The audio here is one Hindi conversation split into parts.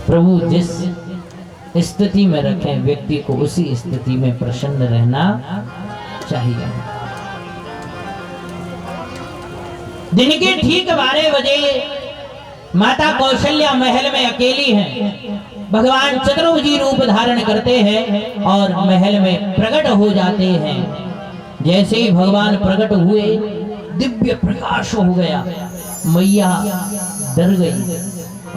प्रभु जिस स्थिति में रखें व्यक्ति को उसी स्थिति में प्रसन्न रहना चाहिए। दिन के ठीक 12 बजे माता कौशल्या महल में अकेली हैं। भगवान चतुर्भुजी रूप धारण करते हैं और महल में प्रकट हो जाते हैं। जैसे ही भगवान प्रकट हुए दिव्य प्रकाश हो गया, मैया डर गई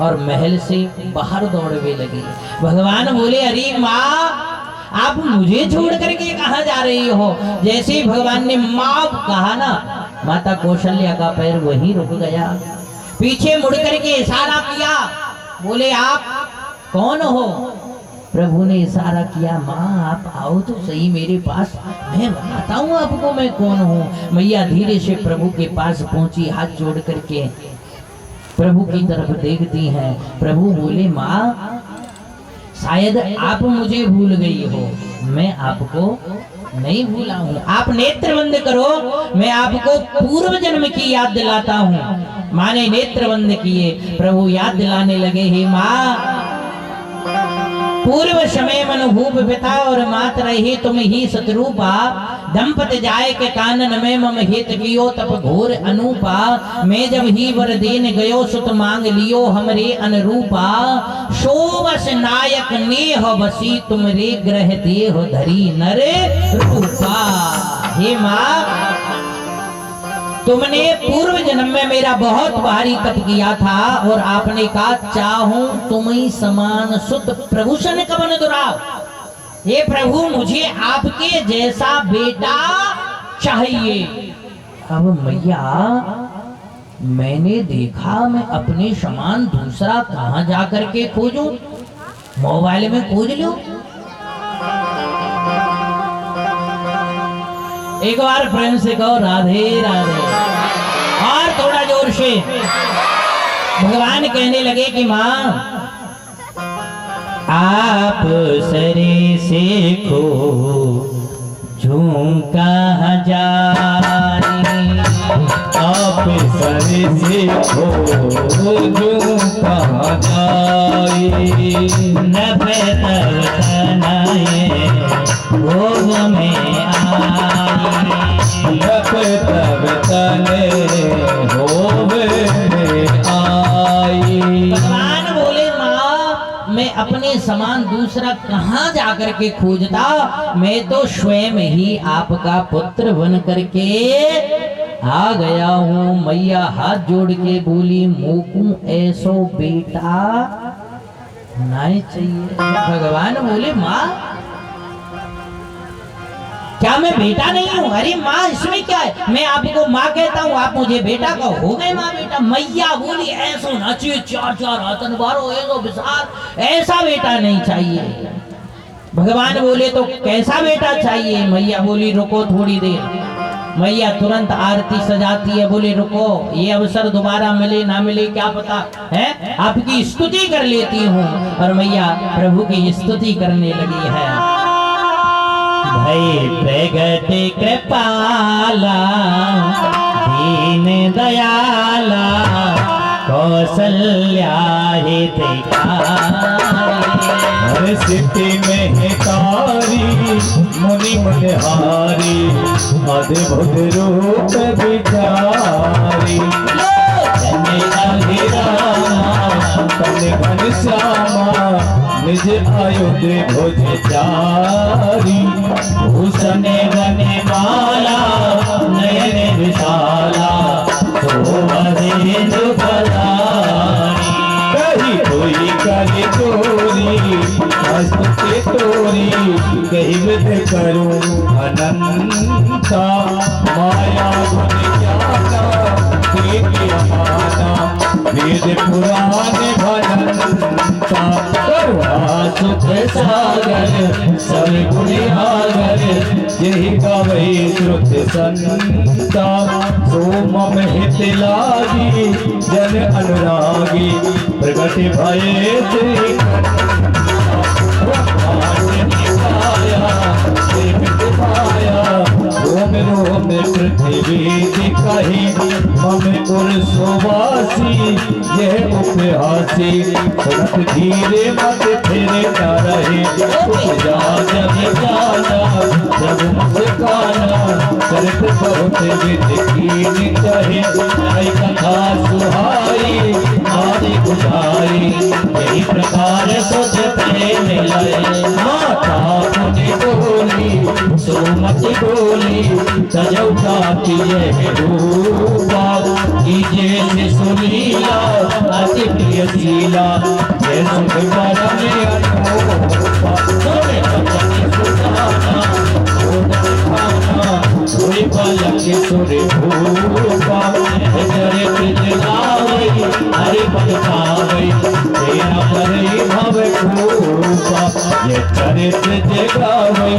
और महल से बाहर दौड़ने लगी। भगवान बोले, अरे माँ, आप मुझे छोड़ करके कहाँ जा रही हो? जैसे ही भगवान ने माँ कहा ना, माता कौशल्या का पैर वहीं रुक गया। पीछे मुड़ करके इशारा किया, बोले आप कौन हो? प्रभु ने इशारा किया, माँ आप आओ तो सही मेरे पास, मैं बताता हूँ आपको मैं कौन हूँ। मैया धीरे से प्रभु के पास पहुंची, हाथ जोड़ करके प्रभु की तरफ देखती हैं। प्रभु बोले, माँ शायद आप मुझे भूल गई हो, मैं आपको नहीं भूला हूँ। आप नेत्र बंद करो, मैं आपको पूर्व जन्म की याद दिलाता हूँ। माँ ने नेत्र बंद किए, प्रभु याद दिलाने लगे, हे माँ, पूर्व समय मन भूप पिता और मात रही तुम ही सतरूपा, दंपत जाय के कानन में मम हित कियो तप घोर अनूपा। मैं जब ही वर देन गयो सुत मांग लियो हमरे अनुरूपा। शोभस नायक नेह बसी तुमरे ग्रह देह धरी नर रूपा। हे माँ, तुमने पूर्व जन्म में मेरा बहुत भारी तप किया था और आपने कहा चाहूं तुम ही समान सुत प्रभूषण कवन दुराव। हे प्रभु, मुझे आपके जैसा बेटा चाहिए। अब मैया, मैंने देखा मैं अपने समान दूसरा कहां जाकर के खोजूं? मोबाइल में खोज लो। एक बार प्रेम से कहो राधे राधे, और थोड़ा जोर से। भगवान कहने लगे कि माँ, आप सरे से खो झूका हजारी, आप सरे से खो झूका हजारी। नभे तब तनाए भोग में आई, तब तने होवे में आई। भगवान बोले, माँ मैं अपने समान दूसरा कहाँ जाकर के खोजता, मैं तो स्वयं ही आपका पुत्र बन करके आ गया हूँ। मैया हाथ जोड़ के बोली, मोकू ऐसो बेटा नहीं चाहिए। भगवान बोले, माँ क्या मैं बेटा नहीं हूँ? अरे माँ, इसमें क्या है, मैं आपको माँ कहता हूँ, आप मुझे बेटा का हो गए माँ बेटा। मैया बोली, ऐसा नाचिए चार चार हाथन बारो ऐसो विशाल, ऐसा बेटा नहीं चाहिए। भगवान बोले, तो कैसा बेटा चाहिए? मैया बोली, रुको थोड़ी देर। मैया तुरंत आरती सजाती है, बोले रुको, ये अवसर दोबारा मिले ना मिले क्या पता है, आपकी स्तुति कर लेती हूँ। और मैया प्रभु की स्तुति करने लगी है। भई प्रगट कृपाला दीन दयाला, कौशल्या हर सिद्धि में हितारी, मुनि मनहारी, अद्भुत रूप विचारी। घन श्यामा निज आयुध भुज चारी। भूषण बने माला नयन विशाला, शोभेन्दु फलारी। कही कोई करी तोरी, हस्ते तोरी, कही विध करूं अनंता। माया गुण ज्ञाना देखी अमाना, वेद पुराण भनंता। करुणा सुख सागर सब गुण आगर, यही कवि श्रुत संता। सो मम हित लागी जन अनुरागी, प्रगट भये श्री रोम रोम पृथ्वी दिखाही, मम पुर सुवासी यह उपहासी सुनत धीरे मत फेरे न रहे जा जब जाना जब मुस्काना करत बहुत विधि कहे नई कथा सुहाई मारी बुझाई यही प्रकार सोच प्रेम लय माता मुझे बोली सुमत बोली सजौता यह रूपा कीजिए सुनीला अति प्रिय शीला ये सुख परम अनोखा सोने बचन सुखाना कोई पलक सुर भूपा चरित जगावई हरि पद पावई तेरा परि भव खूपा ये चरित जगावई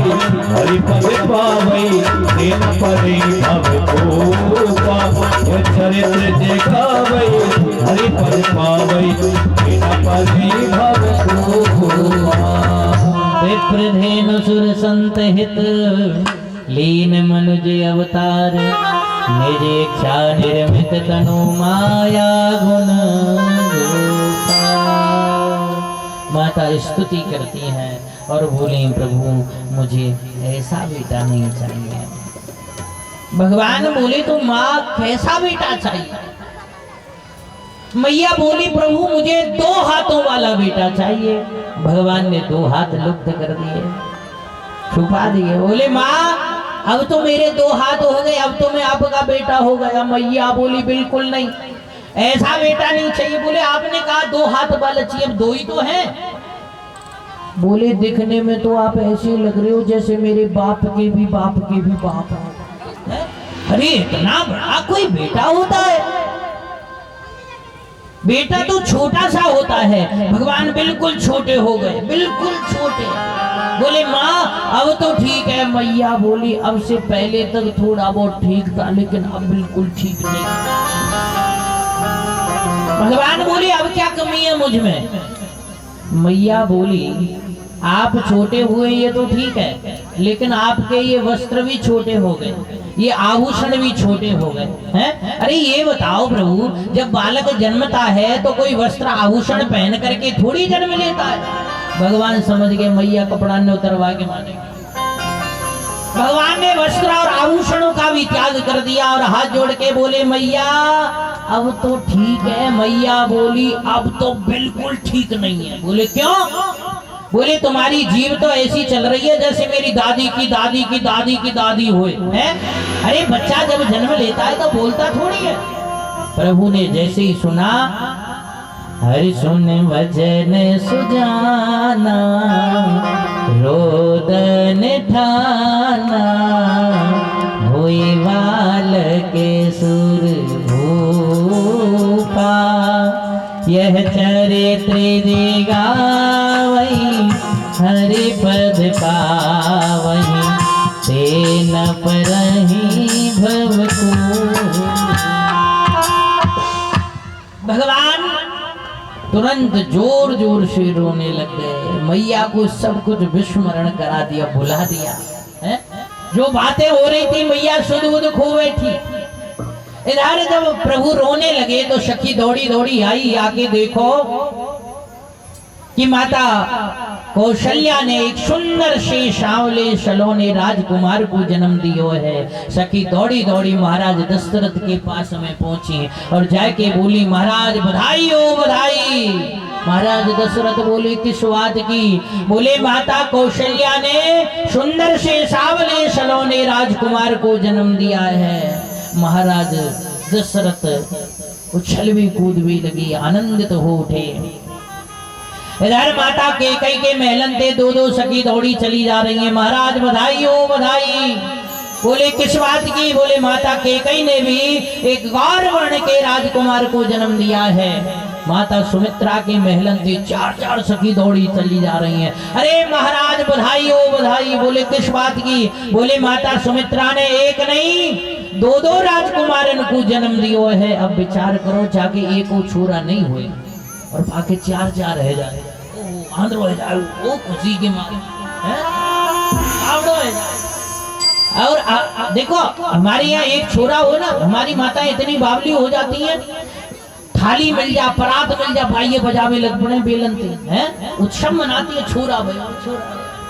हरि पद पावई तेरा परि भव खूपा ये चरित जगावई हरि पद पावई तेरा परि भव खूपा विप्रधेनु सुर संत हित लीन मनुज अवतार निज इच्छा निर्मित तनु माया गुण रूपा। माता स्तुति करती हैं और बोली प्रभु मुझे ऐसा बेटा नहीं चाहिए। भगवान बोले तो माँ कैसा बेटा चाहिए? मैया बोली प्रभु मुझे 2 हाथों वाला बेटा चाहिए। भगवान ने 2 हाथ लुप्त कर दिए, छुपा दिए। बोले माँ अब तो मेरे 2 हाथ हो गए, अब तो मैं आपका बेटा हो गया। मैया बोली बिल्कुल नहीं, ऐसा बेटा नहीं चाहिए। बोले आपने कहा 2 हाथ वाला चाहिए, अब 2 ही तो हैं। बोले दिखने में तो आप ऐसे लग रहे हो जैसे मेरे बाप के भी बाप के भी बाप है। अरे इतना बड़ा कोई बेटा होता है? बेटा तो छोटा सा होता है। भगवान बिल्कुल छोटे हो गए, बिल्कुल छोटे। बोले माँ अब तो ठीक है। मैया बोली अब से पहले तक थोड़ा बहुत ठीक था, लेकिन अब बिल्कुल ठीक नहीं। भगवान बोले अब क्या कमी है मुझ में? मैया बोली आप छोटे हुए ये तो ठीक है, लेकिन आपके ये वस्त्र भी छोटे हो गए, ये आभूषण भी छोटे हो गए हैं। अरे ये बताओ प्रभु, जब बालक जन्मता है तो कोई वस्त्र आभूषण पहन करके थोड़ी जन्म लेता है। भगवान समझ गए मैया कपड़ा ने उतरवा के माने। भगवान ने वस्त्र और आभूषणों का भी त्याग कर दिया और हाथ जोड़ के बोले मैया अब तो ठीक है। मैया बोली अब तो बिल्कुल ठीक नहीं है। बोले क्यों? बोले तुम्हारी जीव तो ऐसी चल रही है जैसे मेरी दादी की दादी की दादी की दादी हुए हैं। अरे बच्चा जब जन्म लेता है तो बोलता थोड़ी है। प्रभु ने जैसे ही सुना, हरि सुन वचन सुजाना रोदन ठाना हुई बाल के सुर भूपा यह चरित्र दिगावई हरि पद पावई तेन परहि भव को। भगवान तुरंत जोर जोर से रोने लग गए। मैया को सब कुछ विस्मरण करा दिया, भुला दिया है? जो बातें हो रही थी मैया सुध बुध खो बैठी। इधर जब प्रभु रोने लगे तो सखी दौड़ी दौड़ी आई। आके देखो कि माता कौशल्या ने एक सुंदर से सांवले सलोने राजकुमार को जन्म दियो है। सखी दौड़ी दौड़ी महाराज दशरथ के पास में पहुंची और जाके बोली महाराज बधाई हो बधाई। महाराज दशरथ बोले किस बात की? बोले माता कौशल्या ने सुंदर से सांवले सलोने राजकुमार को जन्म दिया है। महाराज दशरथ उछल भी कूद भी लगी, आनंदित हो उठे। इधर माता कैकेयी के महलन थे, 2-2 सखी दौड़ी चली जा रही हैं। महाराज बधाई हो बधाई। बोले किस बात की? बोले माता कैकेयी ने भी एक गौर वर्ण के राजकुमार को जन्म दिया है। माता सुमित्रा के महलन थे, 4-4 सखी दौड़ी चली जा रही हैं। अरे महाराज बधाई हो बधाई। बोले किस बात की? बोले माता सुमित्रा ने एक नहीं 2-2 राजकुमारन को जन्म दियो है। अब विचार करो, जाके एक को छोरा नहीं हुए और बाकी 4-4 रह जाए, आंध्र हो जाए, वो खुशी के मारे और देखो हमारे यहाँ एक छोरा हो ना, हमारी माता इतनी बावली हो जाती है, थाली मिल जा, परात मिल जा, भाई ये बजावे लग पड़े बेलनते हैं, उत्सव मनाती है, छोरा भैया छोरा।